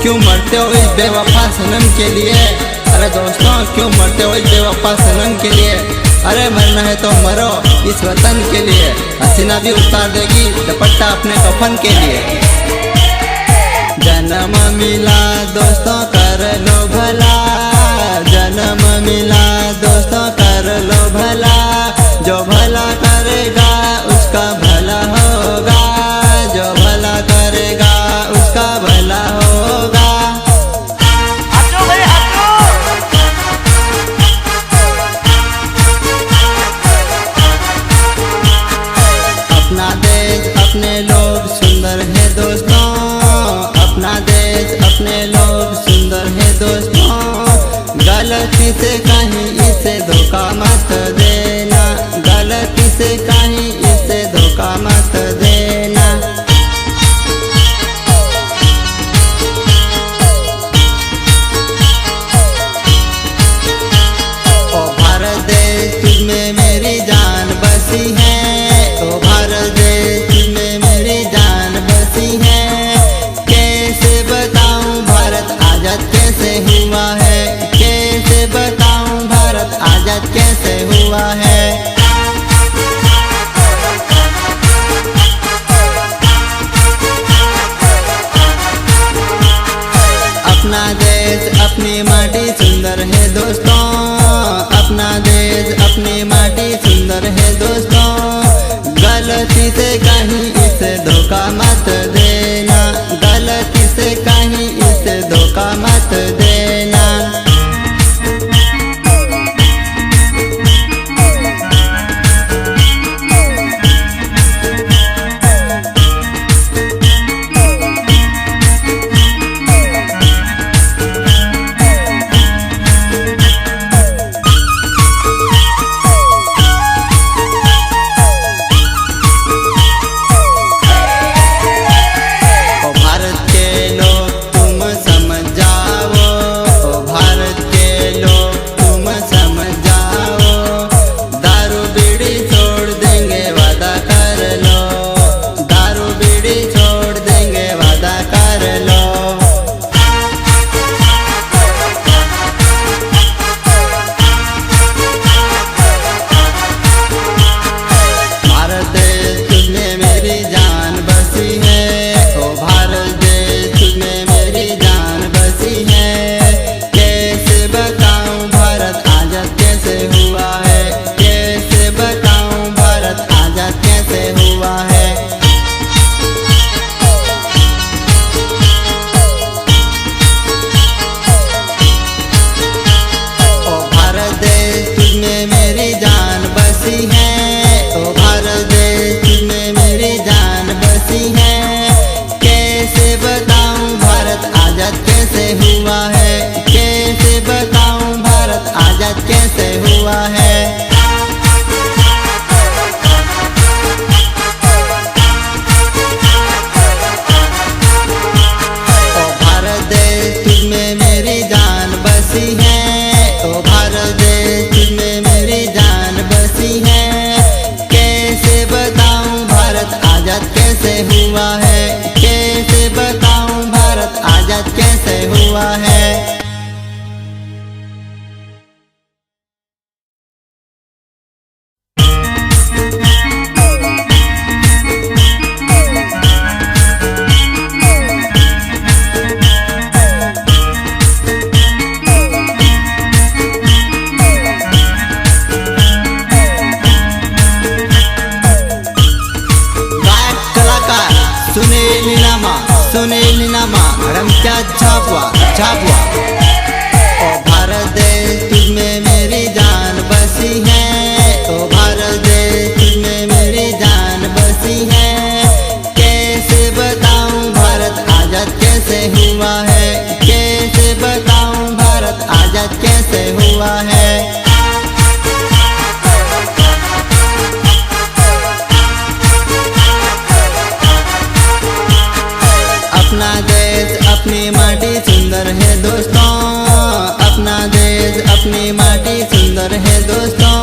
क्यों मरते हो इस बेवफा सनम के लिए। अरे दोस्तों क्यों मरते हो इस बेवफा सनम के लिए। अरे मरना है तो मरो इस वतन के लिए। हसीना भी उतार देगी दुपट्टा अपने कफन के लिए। जन्म मिला दोस्तों कर लो भला, जन्म मिला दोस्तों कर लो भला। जो भला करेगा उसका भला होगा, जो भला करेगा उसका भला होगा। अपना देश अपने लोग सुंदर है दोस्तों, अपना देश अपने लोग सुंदर है दोस्तों। गलती से कहीं इसे धोखा मत देना, गलती से कहीं इसे धोखा मत देना। ओ भारत देश तुझमें मेरी जान बसी है, ओ भारत देश तुझमें मेरी जान बसी है। कैसे बताऊं भारत आजाद कैसे हुआ है, कैसे बताऊं भारत आजाद कैसे हुआ है। अपना देश अपनी माटी सुंदर है दोस्तों, अपना देश अपनी माटी सुंदर है दोस्तों। गलती से कहीं इसे धोखा मत देना, गलती से कहीं इसे धोखा मत देना। कैसे हुआ है। ओ भारत देश तुझमें मेरी जान बसी है, ओ भारत देश तुझमें मेरी जान बसी है। कैसे बताऊं भारत आजाद कैसे हुआ है, कैसे बताऊं भारत आजाद कैसे हुआ है। सुनील नीनामा रम क्या छापवा छापवा। ओ भारत देश तुझमें मेरी जान बसी है, ओ भारत देश तुझमें मेरी जान बसी है। कैसे बताऊं भारत आजाद कैसे हुआ है, कैसे बताऊं भारत आजाद कैसे हुआ है। अपना देश अपनी माटी सुंदर है दोस्तों, अपना देश अपनी माटी सुंदर है दोस्तों।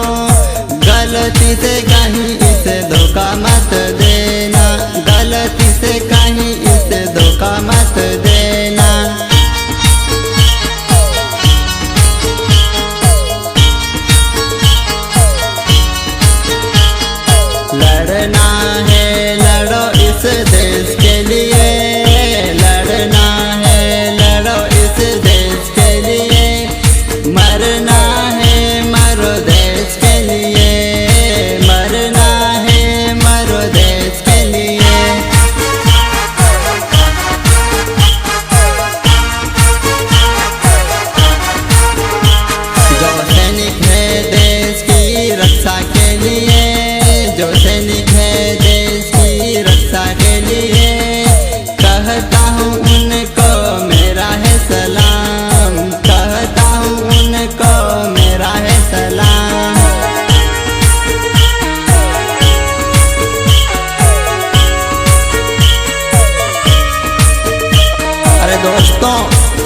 गलती से कहीं इसे धोखा मत देना, गलती से कहीं इसे धोखा मत देना।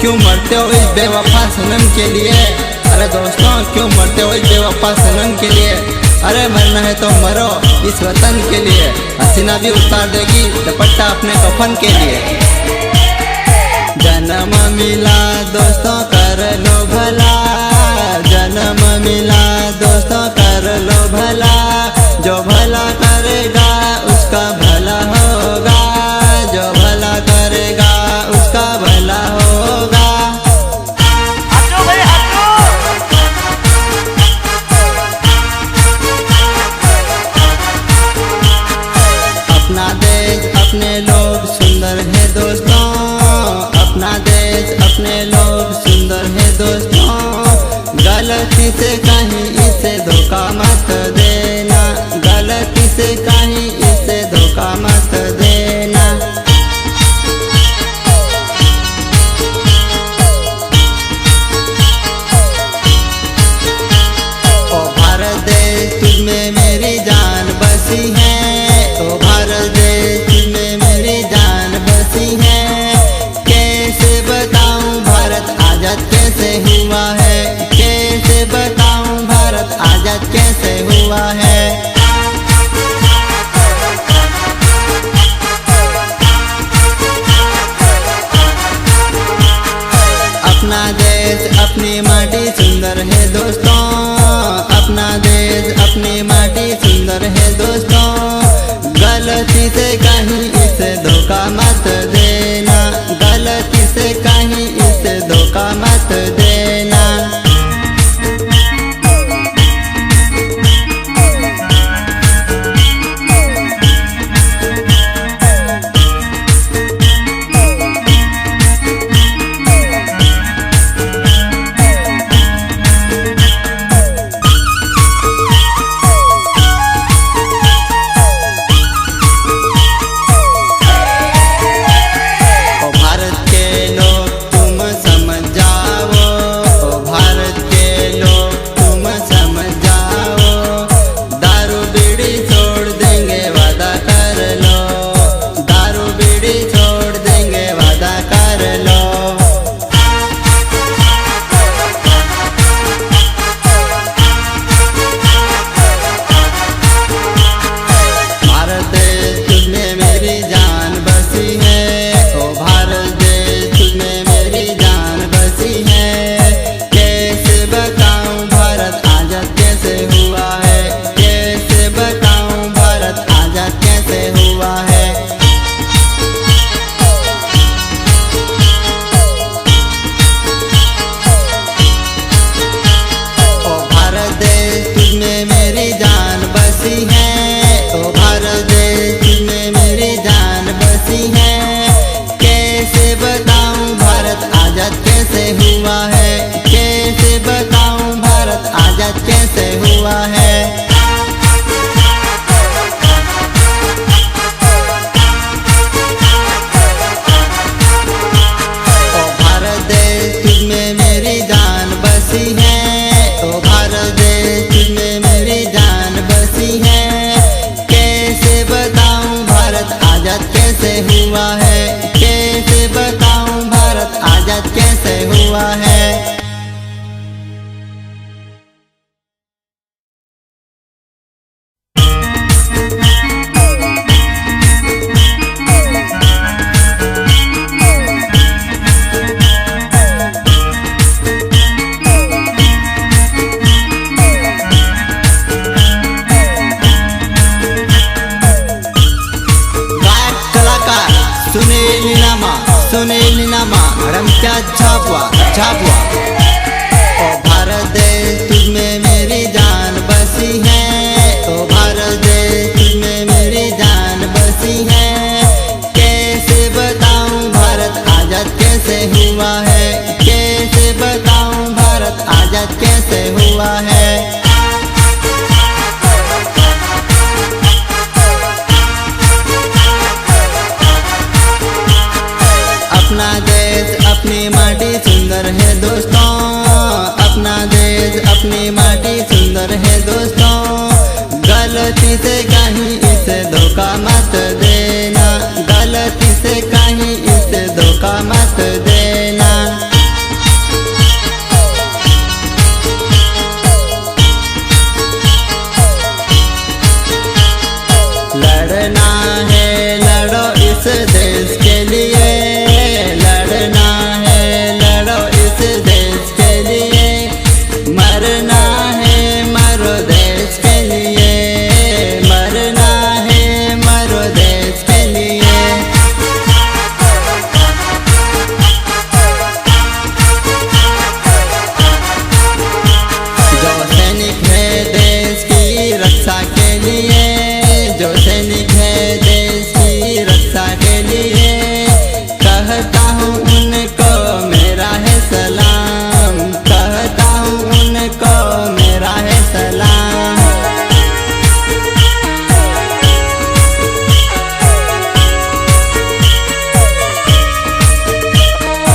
क्यों मरते हो इस बेवफा सनम के लिए। अरे दोस्तों क्यों मरते हो इस बेवफा सनम के लिए। अरे मरना है तो मरो इस वतन के लिए। हसीना भी उतार देगी दुपट्टा अपने कफन के लिए। जन्म मिला दोस्तों कर लो भला, जन्म मिला दोस्तों कर लो भला। जो भला करेगा उसका भला होगा, जो भला करेगा उसका भला होगा। अपना देश अपने लोग सुंदर है दोस्तों, अपना देश अपने लोग सुंदर है दोस्तों। गलती से कहीं इसे धोखा मत देना, गलती से कहीं इसे धोखा मत देना। ओ भारत देश तुझमें मेरी जान बसी है, ओ भारत देश तुझमें मेरी जान बसी है। कैसे बताऊं भारत आजाद कैसे हुआ है, कैसे बताऊं भारत आजाद कैसे हुआ है। अपना देश अपनी माटी सुंदर है दोस्तों, अपना देश अपनी माटी सुंदर है दोस्तों। गलती से कहीं इसे धोखा मत देना, गलती से कहीं इसे धोखा मत देना। कैसे हुआ है, कैसे बताऊं भारत आजाद कैसे हुआ है। ओ भारत देश तुझमें मेरी जान बसी है, ओ भारत देश तुझमें मेरी जान बसी है। कैसे बताऊं भारत आजाद कैसे हुआ है, कैसे बताऊं भारत आजाद कैसे हुआ है। सुनील नीनामा रमचांद छापवा छापवा। ओ भारत देश तुझमें मेरी जान बसी है, ओ भारत देश तुझमें मेरी जान बसी है। कैसे बताऊं भारत आजाद कैसे हुआ है, कैसे बताऊं भारत आजाद कैसे हुआ है। अपना देश अपनी माटी सुंदर है दोस्तों, अपना देश अपनी माटी सुंदर है दोस्तों। गलती से कहीं इसे धोखा मत देना, गलती से कहीं इसे धोखा मत देना। रक्षा के लिए, जो सैनिक है देश की रक्षा के लिए, कहता हूँ उनको मेरा है सलाम, कहता हूँ उनको मेरा है सलाम।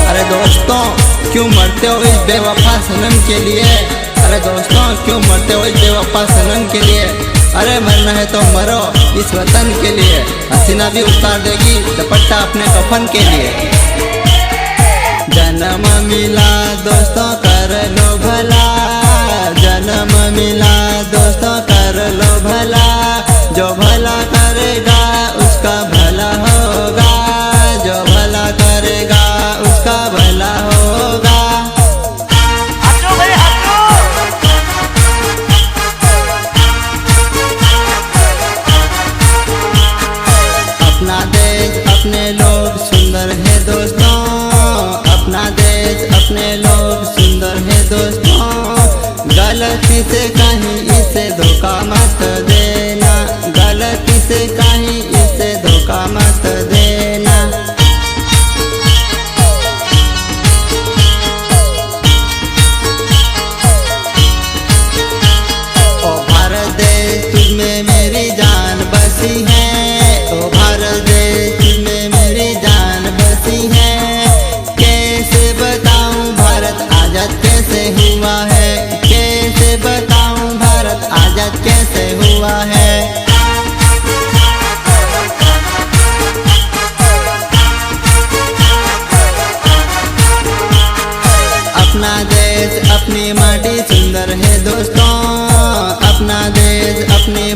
अरे दोस्तों क्यों मरते हो इस बेवफा सनम के लिए, अरे दोस्तों क्यों मरते हो इस बेवफा सनम के लिए। अरे मरना है तो मरो इस वतन के लिए, हसीना भी उतार देगी दुपट्टा अपने कफन के लिए। जन्म मिला दोस्तों कर लो भला, जन्म मिला दोस्तों कर लो भला, जो भला करेगा उसका भला होगा, जो भला करेगा उसका भला होगा। अपना देश अपने लोग सुंदर है दोस्तों, अपना देश अपने लोग सुंदर है दोस्तों, गलती से कहीं इसे धोखा मत देना, गलती से कहीं इसे धोखा मत देना। ओ भारत देश तुझमें मेरी जान बसी है, ओ भारत देश तुझमें मेरी जान बसी है। कैसे बताऊं भारत आजाद कैसे हुआ है, कैसे बताऊं भारत आजाद कैसे हुआ है। अपना देश अपनी माटी सुंदर है दोस्तों, अपना देश अपनी